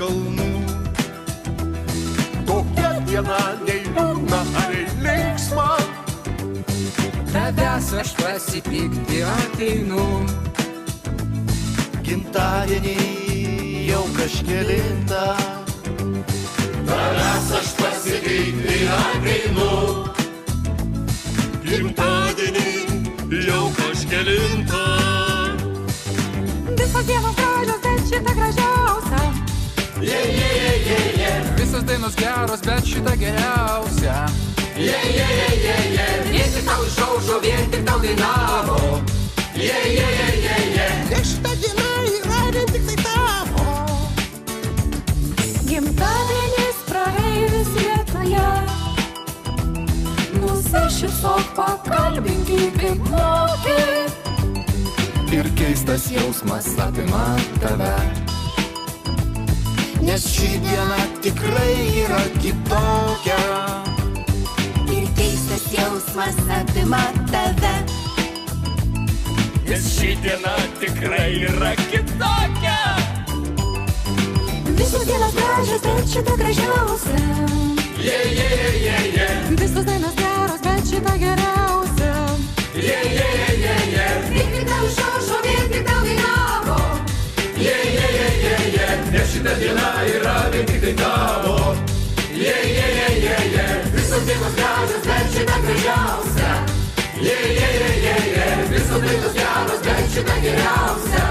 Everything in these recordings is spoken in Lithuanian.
kalnų. Tokia diena nei liūdna, ar linksma. Tavęs aš pasipykti ateinu. Gimtadienį jau kažkelintą. Tavęs aš pasipykti ateinu. Gimtadienį jau kažkelintą. Visos dienos gražios, bet šita gražiausia. Visos dainos geros, bet šita geriausia. Vien tik tau išaušo, vien tik tau dainavo. Ir šita diena yra vien tik tai tavo. Gimtadienis praeivis Lietuvoje. Nusišypsok, pakalbinki kaip moki. Ir keistas jausmas apima tave. Nes ši diena tikrai yra kitokia. Ir keistas jausmas apima tave. Nes ši diena tikrai yra kitokia. Visos dienos gražios, bet šita gražiausia. Visos dainos geros, bet šita geriausia. Vien tik tau išaušo, vien tik tau dainavo. Nes šita diena yra vien tik tai tavo. Visos dienos gražios, bet šita gražiausia. Visos dainos geros, bet šita geriausia.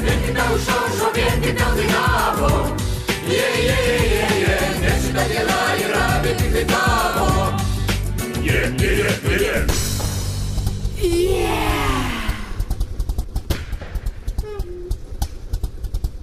Vien tik tau išaušo, vien tik tau dainavo. Nes šita diena yra vien tik tai tavo. Yeah!